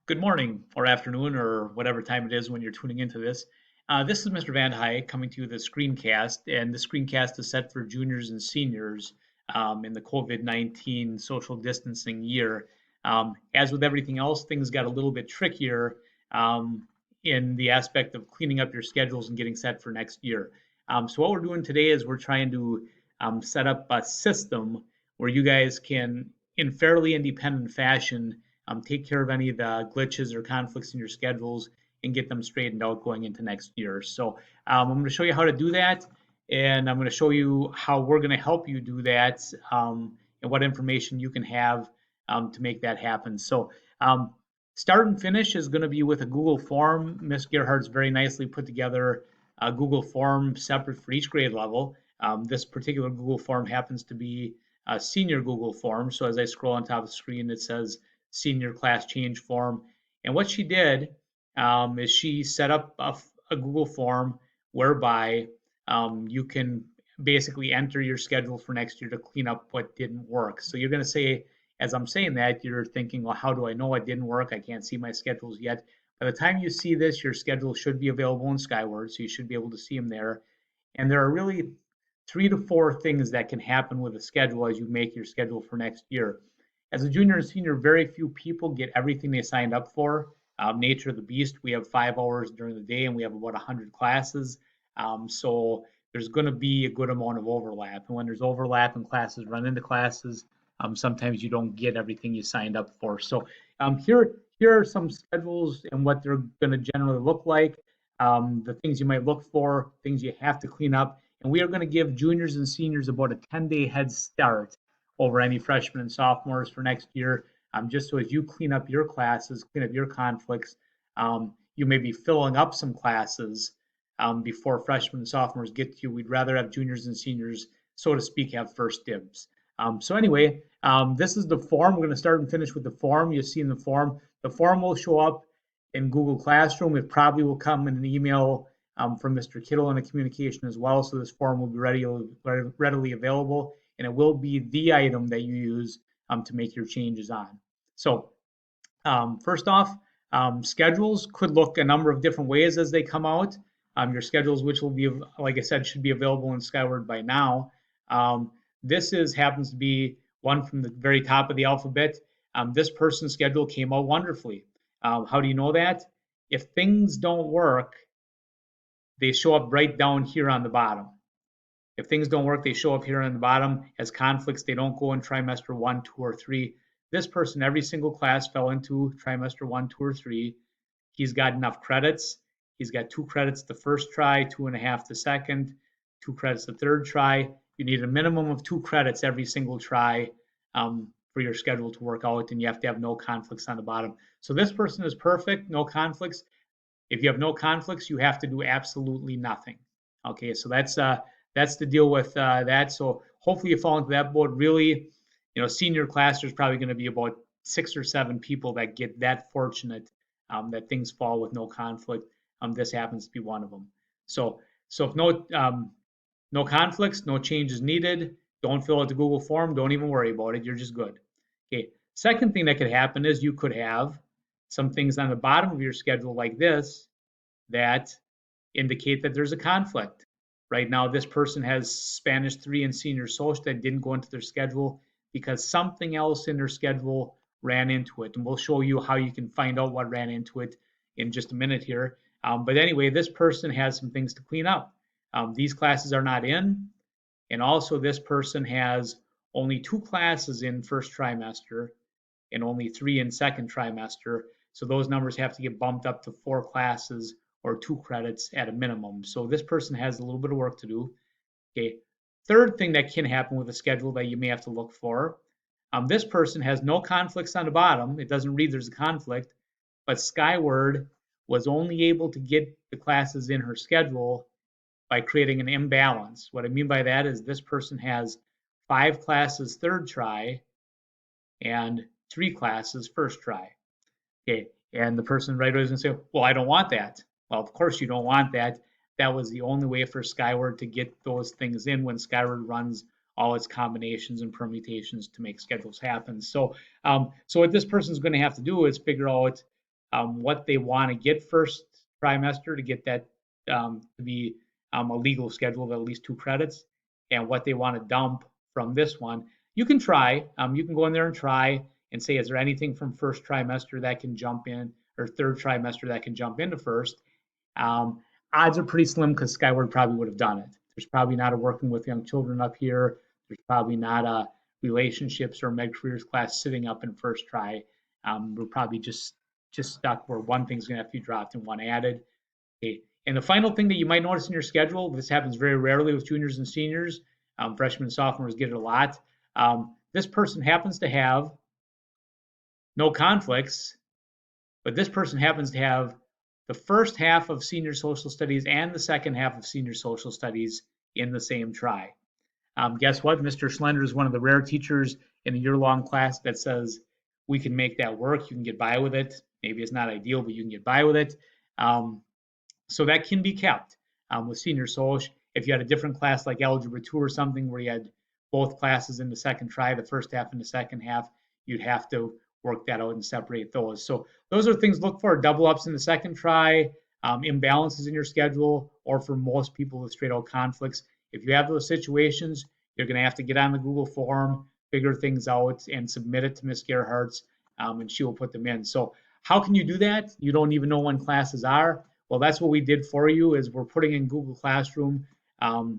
Good morning or afternoon or whatever time it is when you're tuning into this. This is Mr. Van Hyke coming to you with a screencast, and the screencast is set for juniors and seniors in the COVID-19 social distancing year. As with everything else, things got a little bit trickier in the aspect of cleaning up your schedules and getting set for next year. So what we're doing today is we're trying to set up a system where you guys can, in fairly independent fashion, take care of any of the glitches or conflicts in your schedules and get them straightened out going into next year. So I'm going to show you how to do that, and I'm going to show you how we're going to help you do that, and what information you can have to make that happen. So start and finish is going to be with a Google form. Miss Gerhardt's very nicely put together a Google form separate for each grade level. This particular Google form happens to be a senior Google form. So as I scroll on top of the screen, it says senior class change form. And what she did is she set up a Google form whereby you can basically enter your schedule for next year to clean up what didn't work. So you're going to say, as I'm saying that, you're thinking, well, how do I know it didn't work? I can't see my schedules yet. By the time you see this, your schedule should be available in Skyward, so you should be able to see them there. And there are really 3 to 4 things that can happen with a schedule as you make your schedule for next year. As a junior and senior, very few people get everything they signed up for. Nature of the beast, we have 5 hours during the day and we have about 100 classes. So there's going to be a good amount of overlap. And when there's overlap and classes run into classes, sometimes you don't get everything you signed up for. So here are some schedules and what they're going to generally look like, the things you might look for, things you have to clean up. And we are going to give juniors and seniors about a 10-day head start over any freshmen and sophomores for next year. Just so as you clean up your classes, clean up your conflicts, you may be filling up some classes before freshmen and sophomores get to you. We'd rather have juniors and seniors, so to speak, have first dibs. So anyway, this is the form. We're going to start and finish with the form. You see in the form. The form will show up in Google Classroom. It probably will come in an email from Mr. Kittle in a communication as well. So this form will be readily available, and it will be the item that you use to make your changes on. So first off, schedules could look a number of different ways as they come out. Your schedules, which will be, like I said, should be available in Skyward by now. This happens to be one from the very top of the alphabet. This person's schedule came out wonderfully. How do you know that? If things don't work, they show up right down here on the bottom. If things don't work, they show up here on the bottom as conflicts. They don't go in trimester 1, 2, or 3. This person, every single class fell into trimester 1, 2, or 3. He's got enough credits. He's got 2 credits the first try, 2.5 the second, 2 credits the third try. You need a minimum of 2 credits every single try for your schedule to work out, and you have to have no conflicts on the bottom. So this person is perfect, no conflicts. If you have no conflicts, you have to do absolutely nothing. Okay, so that's the deal with that. So hopefully you fall into that boat. Really, senior class, there's probably going to be about 6 or 7 people that get that fortunate that things fall with no conflict. This happens to be one of them. So if no conflicts, no changes needed. Don't fill out the Google form. Don't even worry about it. You're just good. Okay. Second thing that could happen is you could have some things on the bottom of your schedule like this that indicate that there's a conflict. Right now, this person has Spanish 3 and senior social that didn't go into their schedule because something else in their schedule ran into it. And we'll show you how you can find out what ran into it in just a minute here. But anyway, this person has some things to clean up. These classes are not in. And also, this person has only 2 classes in first trimester and only 3 in second trimester. So those numbers have to get bumped up to 4 classes or 2 credits at a minimum. So this person has a little bit of work to do. Okay. Third thing that can happen with a schedule that you may have to look for. This person has no conflicts on the bottom. It doesn't read there's a conflict, but Skyward was only able to get the classes in her schedule by creating an imbalance. What I mean by that is this person has 5 classes third try and 3 classes first try. Okay, and the person right away is going to say, well, I don't want that. Well, of course you don't want that. That was the only way for Skyward to get those things in when Skyward runs all its combinations and permutations to make schedules happen. So what this person's going to have to do is figure out what they want to get first trimester to get that to be a legal schedule of at least 2 credits, and what they want to dump from this one. You can try. You can go in there and try and say, is there anything from first trimester that can jump in, or third trimester that can jump into first? Um, Odds are pretty slim because Skyward probably would have done it. There's probably not a working with young children up here. There's probably not a relationships or med careers class sitting up in first try. We're probably just stuck where one thing's going to have to be dropped and one added. Okay. And the final thing that you might notice in your schedule, this happens very rarely with juniors and seniors. Freshmen and sophomores get it a lot. This person happens to have no conflicts, but this person happens to have the first half of senior social studies and the second half of senior social studies in the same try. Guess what? Mr. Schlender is one of the rare teachers in a year-long class that says we can make that work. You can get by with it. Maybe it's not ideal, but you can get by with it. So that can be kept with senior social. If you had a different class like Algebra 2 or something where you had both classes in the second try, the first half and the second half, you'd have to work that out and separate those. So those are things to look for: double ups in the second try, imbalances in your schedule, or for most people with straight out conflicts. If you have those situations, you're going to have to get on the Google form, figure things out, and submit it to Ms. Gerhardt's, and she will put them in. So how can you do that? You don't even know when classes are. Well, that's what we did for you. Is we're putting in Google Classroom.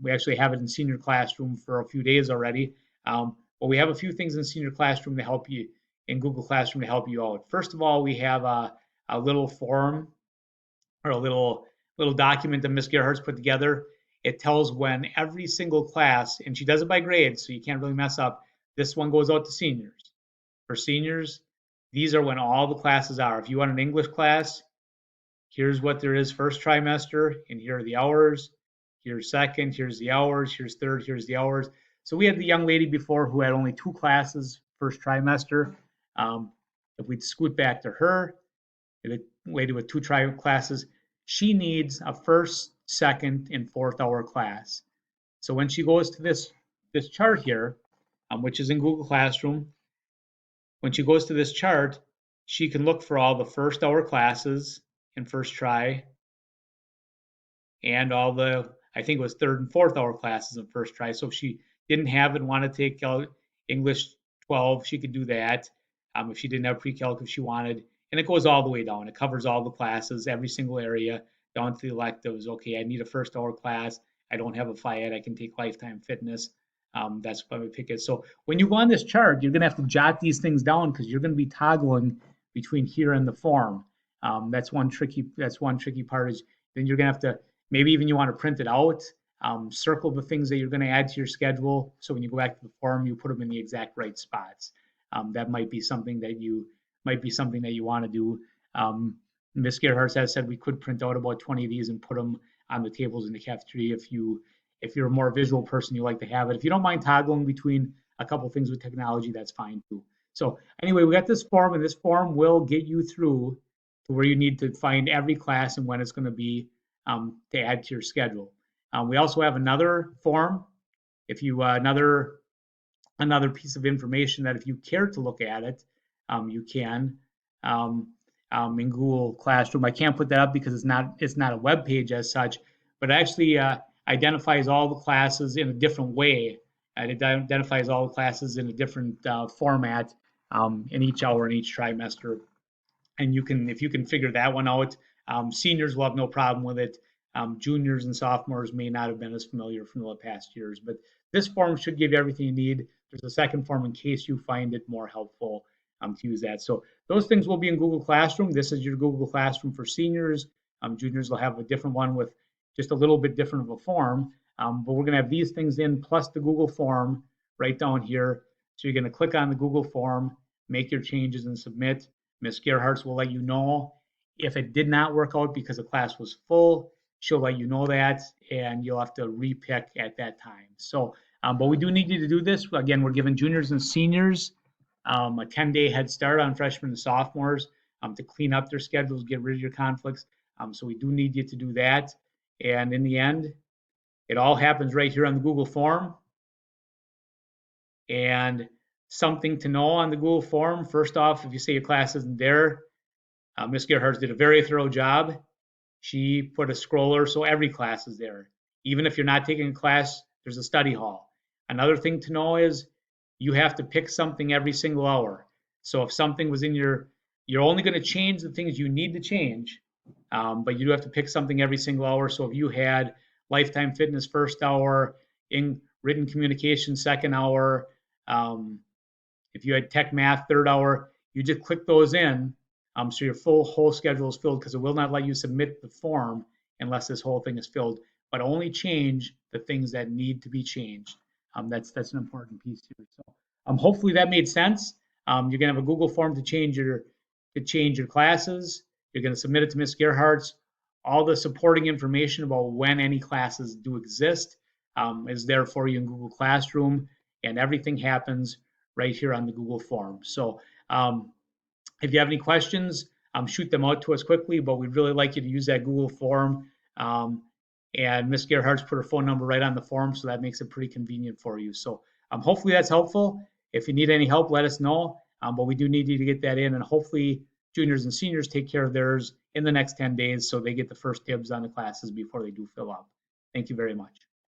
We actually have it in Senior Classroom for a few days already. But we have a few things in Senior Classroom to help you, in Google Classroom, to help you out. First of all, we have a little form, or a little document that Ms. Gerhardt's put together. It tells when every single class, and she does it by grade, so you can't really mess up. This one goes out to seniors. For seniors, these are when all the classes are. If you want an English class, here's what there is first trimester, and here are the hours. Here's second, here's the hours, here's third, here's the hours. So we had the young lady before who had only 2 classes first trimester. If we scoot back to her, the lady with 2 classes, she needs a first, second, and fourth hour class. So when she goes to this chart here, which is in Google Classroom, when she goes to this chart, she can look for all the first hour classes in first try, and all the, I think it was third and fourth hour classes in first try. So if she didn't have it and want to take English 12, she could do that. If she didn't have pre-calc, if she wanted, and it goes all the way down. It covers all the classes, every single area, down to the electives. Okay, I need a first hour class. I don't have a FIED. I can take Lifetime Fitness. That's why we pick it. So when you go on this chart, you're going to have to jot these things down because you're going to be toggling between here and the form. That's one tricky part, is then you're going to have to, maybe even you want to print it out, circle the things that you're going to add to your schedule. So when you go back to the form, you put them in the exact right spots. That might be something that you want to do. Ms. Gerhardt has said we could print out about 20 of these and put them on the tables in the cafeteria. If you're a more visual person, you like to have it. If you don't mind toggling between a couple things with technology, that's fine too. So anyway, we got this form, and this form will get you through to where you need to find every class and when it's going to be to add to your schedule. We also have another form, if you another piece of information that if you care to look at it, you can in Google Classroom. I can't put that up because it's not a web page as such, but it actually identifies all the classes in a different way. It identifies all the classes in a different format in each hour in each trimester. And if you can figure that one out, seniors will have no problem with it. Juniors and sophomores may not have been as familiar from the past years, but this form should give you everything you need. There's a second form in case you find it more helpful to use that. So those things will be in Google Classroom. This is your Google Classroom for seniors. Juniors will have a different one with just a little bit different of a form, but we're going to have these things in plus the Google form right down here. So you're going to click on the Google form, make your changes, and submit. Ms. Gerhardt's will let you know if it did not work out because the class was full. She'll let you know that, and you'll have to repick at that time. So, but we do need you to do this. Again, we're giving juniors and seniors a 10-day head start on freshmen and sophomores to clean up their schedules, get rid of your conflicts. So we do need you to do that. And in the end, it all happens right here on the Google form. And something to know on the Google form, first off, if you say your class isn't there, Ms. Gerhardt did a very thorough job. She put a scroller so every class is there. Even if you're not taking a class, there's a study hall. Another thing to know is you have to pick something every single hour. So if something was in you're only going to change the things you need to change, but you do have to pick something every single hour. So if you had Lifetime Fitness first hour, in written communication second hour, um, if you had Tech Math third hour, you just click those in. So your whole schedule is filled because it will not let you submit the form unless this whole thing is filled, but only change the things that need to be changed. That's an important piece here. So hopefully that made sense. You're gonna have a Google form to change your classes. You're gonna submit it to Ms. Gerhardt's. All the supporting information about when any classes do exist is there for you in Google Classroom, and everything happens right here on the Google form. So if you have any questions, shoot them out to us quickly, but we'd really like you to use that Google form. And Ms. Gerhardt's put her phone number right on the form, so that makes it pretty convenient for you. So hopefully that's helpful. If you need any help, let us know. But we do need you to get that in, and hopefully juniors and seniors take care of theirs in the next 10 days so they get the first dibs on the classes before they do fill up. Thank you very much.